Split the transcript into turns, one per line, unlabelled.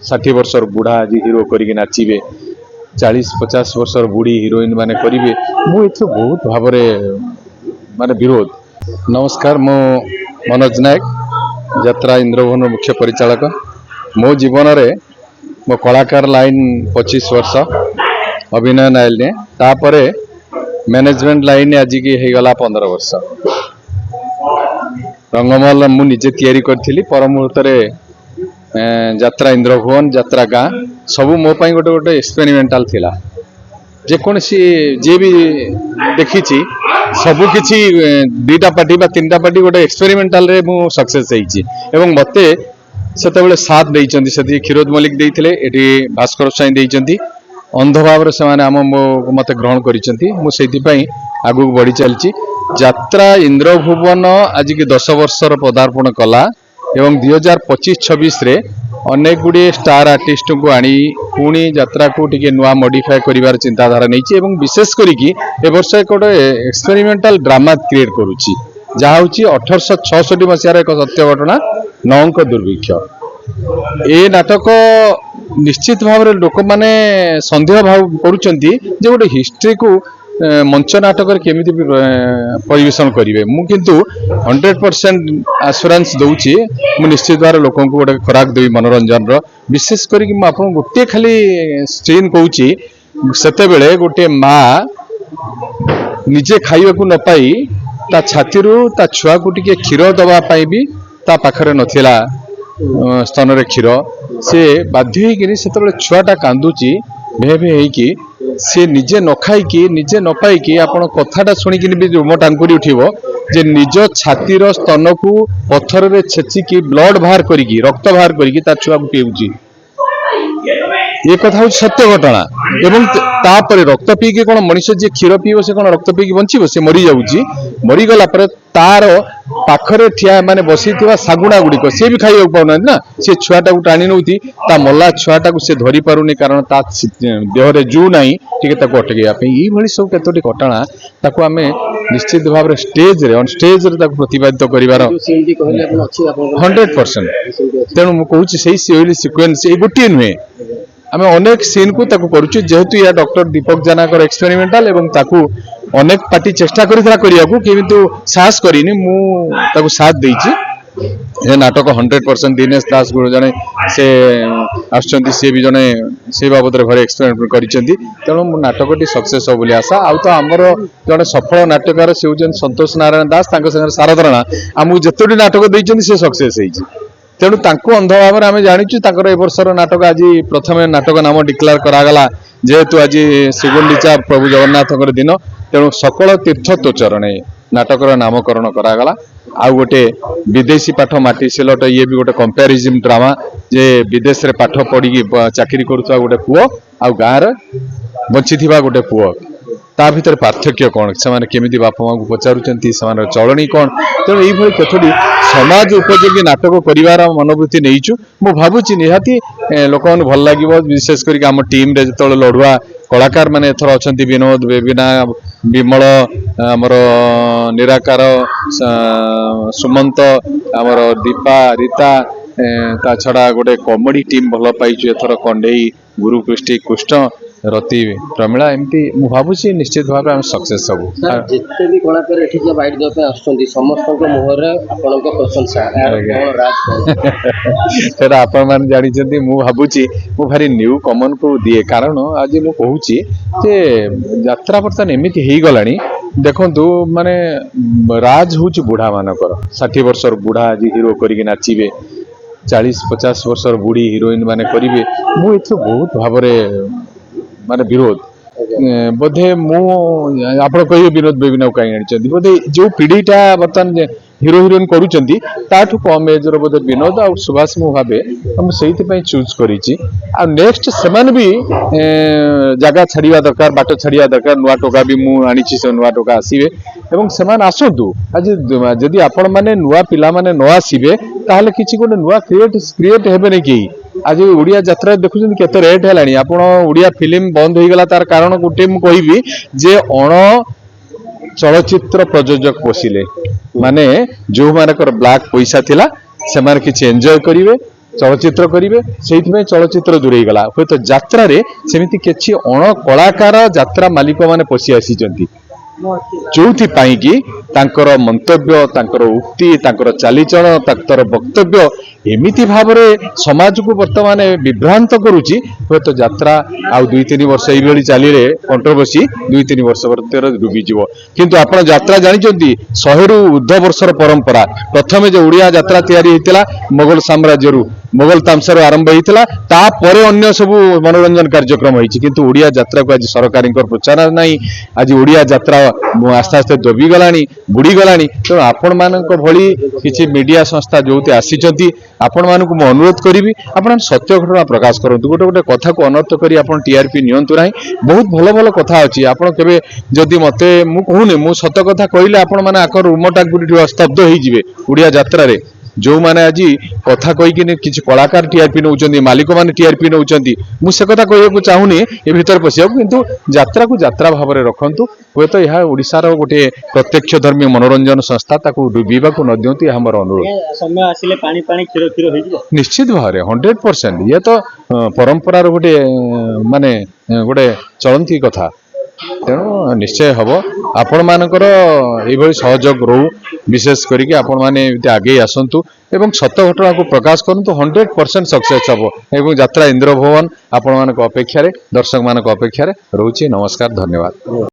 60 वर्षर बुढ़ा आज हिरो करिके नाचिबे 40-50 वर्षर बुढ़ी हिरोइन माने करिवे मु एथु बहुत भावरे माने विरोध। नमस्कार, मो मनोज नायक यात्रा इंद्रभवन मुख्य परिचालक। मो जीवन रे मो कलाकार लाइन 25 वर्ष अभिनय लाइन ने तापरे मैनेजमेंट लाइन आज की हे गला 15 वर्ष। रंगमहल मु निजे तैयारी करथिली पर मुहूर्त रे यात्रा इंद्रभवन यात्रा गाँ सबू मो पाई गोटे गोटे एक्सपेरिमेंटाल थिला। जेकोसी जे भी देखी सबु किछि 2टा पार्टी बा 3टा पार्टी गोटे एक्सपेरिमेंटाल रे मु सक्सेस होईची एवं मते सेतेबेले साथ देइचंती। सेति खिरोज मलिक देइथिले, एठी भास्कर साई देइचंती। अंध भाव से आम मत ग्रहण करिसेंती। मु सेति पई आगु बढ़ी चलची। यात्रा इंद्रभुवन आज की 10 वर्षर पदार्पण कला एवं 2025-26 रे अनेक गुडी स्टार आर्टिस्ट को आनी पुणी यात्रा को टिके नुआ मॉडिफाई करिवार चिंताधारा नहीं एवं विशेष करिकी ए वर्ष एक एक्सपेरिमेंटाल ड्रामा क्रिएट करूची जहा होची 1866 मसीहार एक सत्य घटना नौंक दुर्भिक्ष। ए नाटक निश्चित भाव लोक माने संदेह भाव करुचंती जे गोटे हिस्ट्री को मंच नाटक केमिति परिवेशन करिवे। मु किंतु 100% एश्योरेंस दउची मु निश्चित भाव लोक को गोटे खुराक देवी मनोरंजन रो। विशेष करी कि आपन गोटे खाली सीन कहूची सेते बेले गोटे माँ निजे खाइबा को न पाई ता छातीरू ता छुआ को टिके क्षीर दबा पाई भी ता पाखरे नथिला स्तन रे क्षीर से बाध्य होइकि सेते छुआटा कांदुची भे भे होइकि से निजे न खाइकी निजे न पाइकी आपण कथाटा सुनिकी भी रोम टांकुरी उठिबो जे निज छातीर स्तन को पत्थर रे छेचिकी ब्लड बाहर करिकी रक्त बाहर करिकी ता छुआ को पिउची। ये कथा हूँ सत्य घटना एवं तापर रक्त पीके कौन मनीष जी क्षीर पीब से कौन रक्त पीकी बंचीब से मरी जाऊँगी। मरीगला तार पाखरे ठिया माने बसी सागुणा गुड़िक सी भी खाइबा पाऊना ना सी छुआटा को टाणी नौती ता मल्ला छुआटा को सी धरी पारुनी कारण ता देहरे जू नहीं टिके ताको अटकेया ये सब केतोटी घटना ताको आमे निश्चित भाव रे स्टेज रे ऑन स्टेज रे ताको प्रतिपादित करिवार 100%। तेणु मु कहूची सेही सिक्वेन्स ए गोटे नुहे आमे अनेक सीन को ताको करूछु जेहेतु या डॉक्टर दीपक जानाकर एक्सपेरिमेंटाल एवं ताको अनेक पार्टी चेष्टा करिथरा करिया को किंतु साहस करिनी मु ताको साथ देइछि। ए नाटक 100% दिनेश दास गुरु जने से आछंती से भी जने से बाबद रे भरे एक्सपेरिमेंट करिसेंती। तेणु मु नाटकटी सक्सेस हो बोली आशा। आ तो हमर जने सफल नाटककार से जन संतोष नारायण दास तांको संगे सारधरणा आमु जेतोडी नाटक देइछंती से सक्सेस होइछि। तेणु तांको अंध भाव में आम जाचु ताकर ए वर्षर नाटक आज प्रथम नाटक नाम डिक्लेयर करागला जेहेतु आज श्रीगुंडीचा प्रभु जगन्नाथ दिन। तेणु सकल तीर्थ तोचरण नाटकर नामकरण करागला। आ गोटे विदेशी पाठ माटी सिलट ये भी गोटे कंपेरिजन ड्रामा जे विदेश रे पाठ पढ़ी चाकरी करुवा गोटे पुओ आ गाँव बंची गोटे पुओ ता भीतर पार्थक्य कौन से केमिति बापा माँ को पचारुचंती से चलनी कौन। तेणु ये केतोटी समाज उपयोगी नाटक करिवार मनोवृत्ति नहींचु मु भावुची निहाती लोक मन भल लागिवो। विशेष करी आम टीम रे जतले लड़ुआ कलाकार माने एथर अछंती विनोद बेबिना विमल आमर निराकार सुमंत आमर दीपा रीता ता छड़ा गोटे कॉमेडी टीम भल पाइछु एथर कंडेई गुरुकृष्टि कृष्ण रति प्रमिला एमती मु भावुची निश्चित भाव में सक्सेस सब
जिते भी कलाकार एठी के बाइट दे पे आछंती समस्त को मुहर रे आपन को प्रशंसा कोन राज
सेटा आपन मान जानि जंती मु भावुची मु भारी न्यू कॉमन को दिए कारण आज मु कहूची जे यात्रा वर्तन एमिति हेई गलानी देखंतु माने राज होची बुढ़ा मानकर 60 वर्षर बुढ़ा आज हिरो करिके नाचिबे 40-50 वर्षर बुढ़ी हिरोइन माने करिवे मु एथु बहुत भावरे माने विरोध। बोधे मु आप कहे विनोद बेबिना कहीं आनी बोधे जो पीढ़ीटा बर्तमान हिरो हिरोइन करुँच ताठू कम एज बोधे विनोद आ सुभाष मु भावे मुझे चूज करी नेक्स्ट से भी जगह छाड़ा दरकार बाट छाड़ा दरकार नुआ टोका भी मुझी से नुआ टोका आसवे एवं से आसतु आज जदि आपण मैंने नुआ पिला माने न आसवे ताहले किसी गोटे नुआ क्रिएट हेबे कहीं आज ओडिया यात्रा देखुं केते रेट है आप ओडिया फिल्म बंद हो गला तार कारण गोटे मु कहबी जे अण चलचित्र प्रयोजक पोषिले माने जो मानकर ब्लैक पैसा थिला से माने किछि एंजॉय करिवे ଚଳଚ୍ଚିତ୍ର କରିବେ ସେଇଥିପାଇଁ ଚଳଚ୍ଚିତ୍ର ଦୂରେଇ ଗଲା ହୁଏତ ଯାତ୍ରାରେ ସେମିତି କିଛି ଅଣ କଳାକାର ଯାତ୍ରା ମାଲିକ ମାନେ ପଶି ଆସିଛନ୍ତି ଯୋଉଥିପାଇଁ କି ତାଙ୍କର ମନ୍ତବ୍ୟ ତାଙ୍କର ଉକ୍ତି ତାଙ୍କର ଚାଲିଚଳନ ତାଙ୍କର ବକ୍ତବ୍ୟ ଏମିତି ଭାବରେ ସମାଜକୁ ବର୍ତ୍ତମାନ ବିଭ୍ରାନ୍ତ କରୁଛି ହୁଏତ ଯାତ୍ରା ଆଉ 2-3 ବର୍ଷ ଏଇଭଳି ଚାଲିଲେ କଣ୍ଟ୍ରୋଭର୍ସି 2-3 ବର୍ଷ ଭିତରେ ଡୁବିଯିବ କିନ୍ତୁ ଆପଣ ଯାତ୍ରା ଜାଣିଛନ୍ତି 100ରୁ ଉର୍ଦ୍ଧ୍ୱ ବର୍ଷର ପରମ୍ପରା ପ୍ରଥମେ ଯେ ଓଡ଼ିଆ ଯାତ୍ରା ତିଆରି ହେଇଥିଲା ମୋଗଲ ସାମ୍ରାଜ୍ୟରୁ ମୋଗଲ ତାମସାରୁ ଆରମ୍ଭ ହେଇଥିଲା ତାପରେ ଅନ୍ୟ ସବୁ ମନୋରଞ୍ଜନ କାର୍ଯ୍ୟକ୍ରମ ହେଇଛି କିନ୍ତୁ ଓଡ଼ିଆ ଯାତ୍ରାକୁ ଆଜି ସରକାରଙ୍କର ପ୍ରଚାର ନାହିଁ ଆଜି ଓଡ଼ିଆ ଯାତ୍ରା ଆସ୍ତେ ଆସ୍ତେ ଦବିଗଲାଣି ବୁଡ଼ିଗଲାଣି ତେଣୁ ଆପଣମାନଙ୍କ ଭଳି କିଛି ମିଡିଆ ସଂସ୍ଥା ଯୋଉଠି ଆସିଛନ୍ତି ଆପଣମାନଙ୍କୁ ମୁଁ ଅନୁରୋଧ କରିବି ଆପଣ ସତ୍ୟ ଘଟଣା ପ୍ରକାଶ କରନ୍ତୁ ଗୋଟେ କଥାକୁ ଅନର୍ଥ କରି ଆପଣ ଟିଆରପି ନିଅନ୍ତୁ ନାହିଁ ବହୁତ ଭଲ ଭଲ କଥା ଅଛି ଆପଣ କେବେ ଯଦି ମତେ ମୁଁ କହୁନି ମୁଁ ସତ କଥା କହିଲେ ଆପଣମାନେ ଆଖ ରୁମଟା ସ୍ତବ୍ଧ ହେଇଯିବେ ଓଡ଼ିଆ ଯାତ୍ରାରେ ଯୋଉମାନେ ଆଜି କଥା କହିକିନି କିଛି କଳାକାର ଟିଆରପି ନେଉଛନ୍ତି ମାଲିକମାନେ ଟିଆରପି ନେଉଛନ୍ତି ମୁଁ ସେ କଥା କହିବାକୁ ଚାହୁଁନି ଏ ଭିତରେ ପଶିବାକୁ କିନ୍ତୁ ଯାତ୍ରାକୁ ଯାତ୍ରା ଭାବରେ ରଖନ୍ତୁ ହୁଏତ ଏହା ଓଡ଼ିଶାର ଗୋଟେ ପ୍ରତ୍ୟକ୍ଷ ଧର୍ମୀ ମନୋରଞ୍ଜନ ସଂସ୍ଥା ତାକୁ ଡୁବିବାକୁ ନ ଦିଅନ୍ତୁ ଏହା ମୋର ଅନୁରୋଧ
ସମୟ ଆସିଲେ ପାଣି କ୍ଷୀର ହେଇଯିବ
ନିଶ୍ଚିତ ଭାବରେ 100% ଇଏ ତ ପରମ୍ପରାର ଗୋଟେ ମାନେ ଗୋଟେ ଚଳନ୍ତି କଥା ତେଣୁ ନିଶ୍ଚୟ ହବ ଆପଣମାନଙ୍କର ଏଇଭଳି ସହଯୋଗ ରହୁ ବିଶେଷ କରିକି ଆପଣମାନେ ଏମିତି ଆଗେଇ ଆସନ୍ତୁ ଏବଂ ସତ ଘଟଣାକୁ ପ୍ରକାଶ କରନ୍ତୁ 100% ସକ୍ସେସ୍ ହବ ଏବଂ ଯାତ୍ରା ଇନ୍ଦ୍ରଭୁବନ ଆପଣମାନଙ୍କ ଅପେକ୍ଷାରେ ଦର୍ଶକମାନଙ୍କ ଅପେକ୍ଷାରେ ରହୁଛି ନମସ୍କାର ଧନ୍ୟବାଦ।